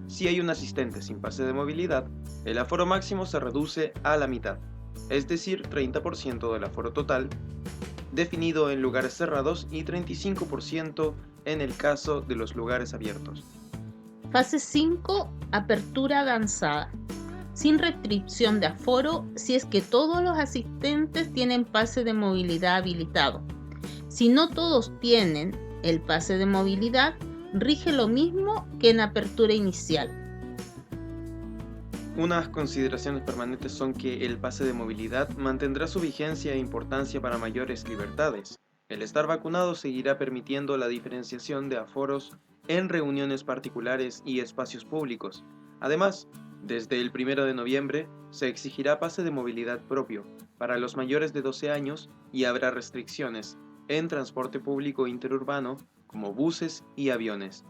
Si hay un asistente sin pase de movilidad, el aforo máximo se reduce a la mitad, es decir, 30% del aforo total, definido en lugares cerrados y 35% en el caso de los lugares abiertos. Fase 5, apertura avanzada. Sin restricción de aforo si es que todos los asistentes tienen pase de movilidad habilitado. Si no todos tienen el pase de movilidad, rige lo mismo que en apertura inicial. Unas consideraciones permanentes son que el pase de movilidad mantendrá su vigencia e importancia para mayores libertades. El estar vacunado seguirá permitiendo la diferenciación de aforos en reuniones particulares y espacios públicos. Además, desde el 1 de noviembre se exigirá pase de movilidad propio para los mayores de 12 años y habrá restricciones en transporte público interurbano como buses y aviones.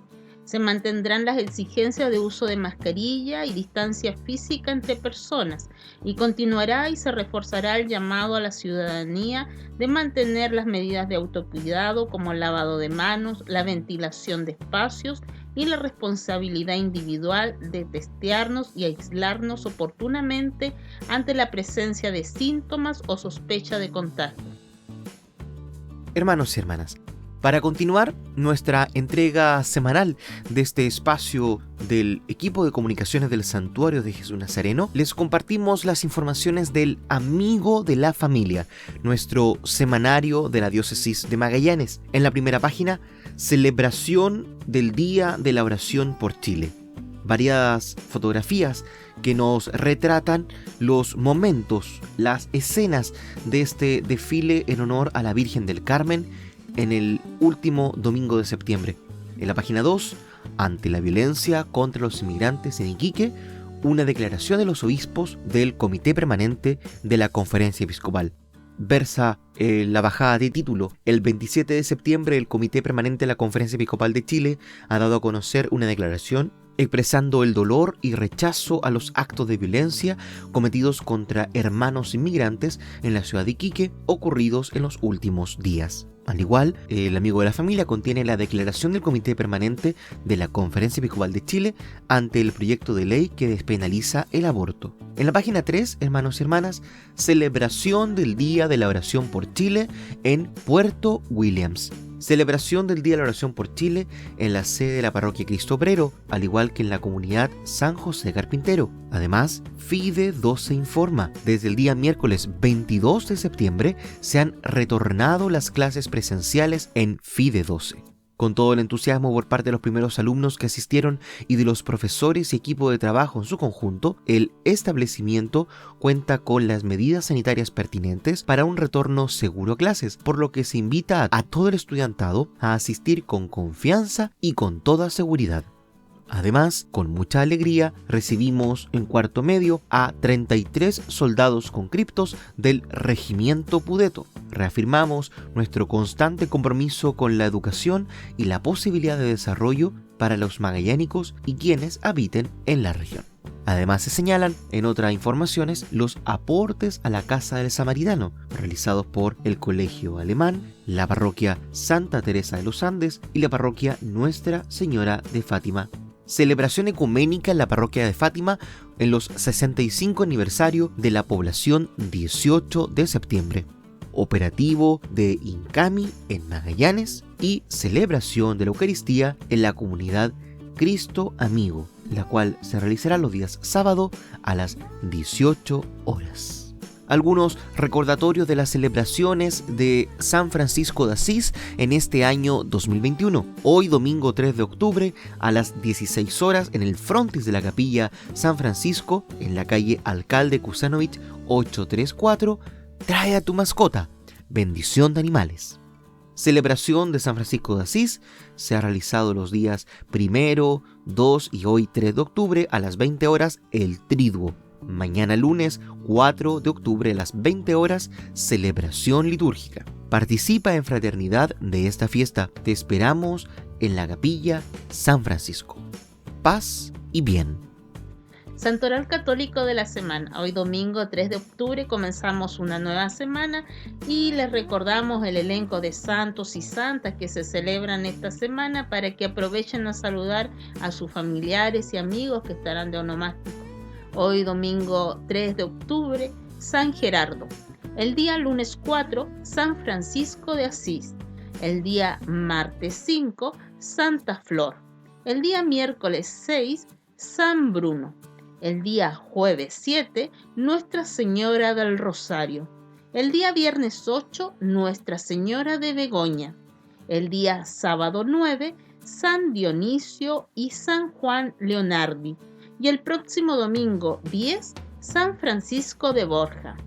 Se mantendrán las exigencias de uso de mascarilla y distancia física entre personas y continuará y se reforzará el llamado a la ciudadanía de mantener las medidas de autocuidado como el lavado de manos, la ventilación de espacios y la responsabilidad individual de testearnos y aislarnos oportunamente ante la presencia de síntomas o sospecha de contagio. Hermanos y hermanas, para continuar nuestra entrega semanal de este espacio del equipo de comunicaciones del Santuario de Jesús Nazareno, les compartimos las informaciones del Amigo de la Familia, nuestro semanario de la Diócesis de Magallanes. En la primera página, celebración del Día de la Oración por Chile. Variadas fotografías que nos retratan los momentos, las escenas de este desfile en honor a la Virgen del Carmen en el último domingo de septiembre. En la página 2, ante la violencia contra los inmigrantes en Iquique, una declaración de los obispos del Comité Permanente de la Conferencia Episcopal. Versa la bajada de título. El 27 de septiembre el Comité Permanente de la Conferencia Episcopal de Chile ha dado a conocer una declaración expresando el dolor y rechazo a los actos de violencia cometidos contra hermanos inmigrantes en la ciudad de Iquique ocurridos en los últimos días. Al igual, el Amigo de la Familia contiene la declaración del Comité Permanente de la Conferencia Episcopal de Chile ante el proyecto de ley que despenaliza el aborto. En la página 3, hermanos y hermanas, celebración del Día de la Oración por Chile en Puerto Williams. Celebración del Día de la Oración por Chile en la sede de la Parroquia Cristo Obrero, al igual que en la comunidad San José Carpintero. Además, FIDE 12 informa, desde el día miércoles 22 de septiembre se han retornado las clases presenciales en FIDE 12. Con todo el entusiasmo por parte de los primeros alumnos que asistieron y de los profesores y equipo de trabajo en su conjunto, el establecimiento cuenta con las medidas sanitarias pertinentes para un retorno seguro a clases, por lo que se invita a todo el estudiantado a asistir con confianza y con toda seguridad. Además, con mucha alegría, recibimos en cuarto medio a 33 soldados conscriptos del Regimiento Pudeto. Reafirmamos nuestro constante compromiso con la educación y la posibilidad de desarrollo para los magallánicos y quienes habiten en la región. Además, se señalan en otras informaciones los aportes a la Casa del Samaritano, realizados por el Colegio Alemán, la Parroquia Santa Teresa de los Andes y la Parroquia Nuestra Señora de Fátima. Celebración ecuménica en la Parroquia de Fátima en los 65 aniversario de la población 18 de septiembre. Operativo de Incami en Magallanes y celebración de la Eucaristía en la comunidad Cristo Amigo, la cual se realizará los días sábado a las 18 horas. Algunos recordatorios de las celebraciones de San Francisco de Asís en este año 2021. Hoy, domingo 3 de octubre, a las 16 horas, en el frontis de la capilla San Francisco, en la calle Alcalde Kusanovich 834, trae a tu mascota, bendición de animales. Celebración de San Francisco de Asís se ha realizado los días 1, 2 y hoy 3 de octubre a las 20 horas el Triduo. Mañana lunes 4 de octubre a las 20 horas, celebración litúrgica. Participa en fraternidad de esta fiesta. Te esperamos en la capilla San Francisco. Paz y bien. Santoral Católico de la Semana. Hoy domingo 3 de octubre comenzamos una nueva semana y les recordamos el elenco de santos y santas que se celebran esta semana para que aprovechen a saludar a sus familiares y amigos que estarán de onomástico. Hoy domingo 3 de octubre San Gerardo. El día lunes 4, San Francisco de Asís. El día martes 5, Santa Flor. El día miércoles 6, San Bruno. El día jueves 7, Nuestra Señora del Rosario. El día viernes 8, Nuestra Señora de Begoña. El día sábado 9, San Dionisio y San Juan Leonardi. Y el próximo domingo 10, San Francisco de Borja.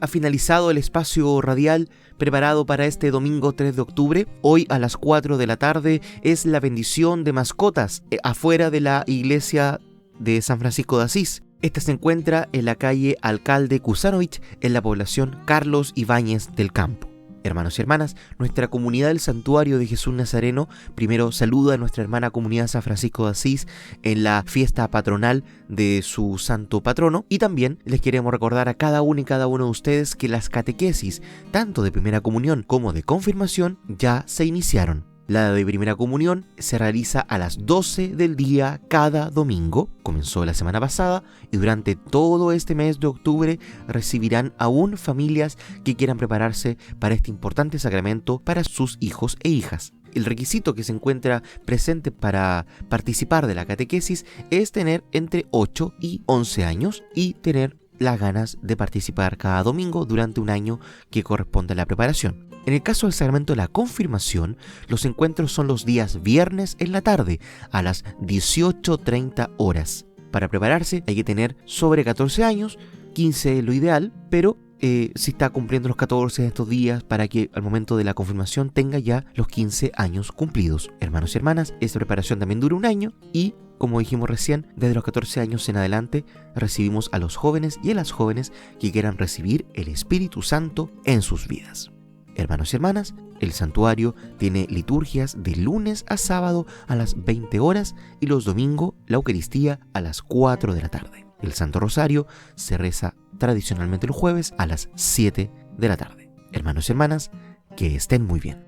Ha finalizado el espacio radial preparado para este domingo 3 de octubre. Hoy a las 4 de la tarde es la bendición de mascotas afuera de la iglesia de San Francisco de Asís. Esta se encuentra en la calle Alcalde Kusanovich, en la población Carlos Ibáñez del Campo. Hermanos y hermanas, nuestra comunidad del Santuario de Jesús Nazareno primero saluda a nuestra hermana comunidad San Francisco de Asís en la fiesta patronal de su santo patrono, y también les queremos recordar a cada uno y cada uno de ustedes que las catequesis, tanto de primera comunión como de confirmación, ya se iniciaron. La de primera comunión se realiza a las 12 del día cada domingo, comenzó la semana pasada, y durante todo este mes de octubre recibirán aún familias que quieran prepararse para este importante sacramento para sus hijos e hijas. El requisito que se encuentra presente para participar de la catequesis es tener entre 8 y 11 años y tener las ganas de participar cada domingo durante un año que corresponde a la preparación. En el caso del sacramento de la confirmación, los encuentros son los días viernes en la tarde a las 18:30 horas. Para prepararse hay que tener sobre 14 años, 15 es lo ideal, pero si está cumpliendo los 14 en estos días para que al momento de la confirmación tenga ya los 15 años cumplidos. Hermanos y hermanas, esta preparación también dura un año y, como dijimos recién, desde los 14 años en adelante recibimos a los jóvenes y a las jóvenes que quieran recibir el Espíritu Santo en sus vidas. Hermanos y hermanas, el santuario tiene liturgias de lunes a sábado a las 20 horas y los domingos la Eucaristía a las 4 de la tarde. El Santo Rosario se reza tradicionalmente los jueves a las 7 de la tarde. Hermanos y hermanas, que estén muy bien.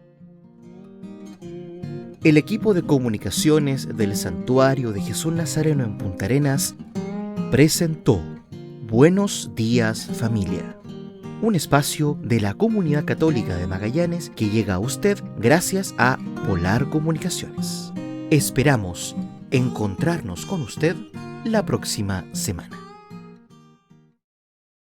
El equipo de comunicaciones del Santuario de Jesús Nazareno en Punta Arenas presentó Buenos Días Familia, un espacio de la Comunidad Católica de Magallanes que llega a usted gracias a Polar Comunicaciones. Esperamos encontrarnos con usted la próxima semana.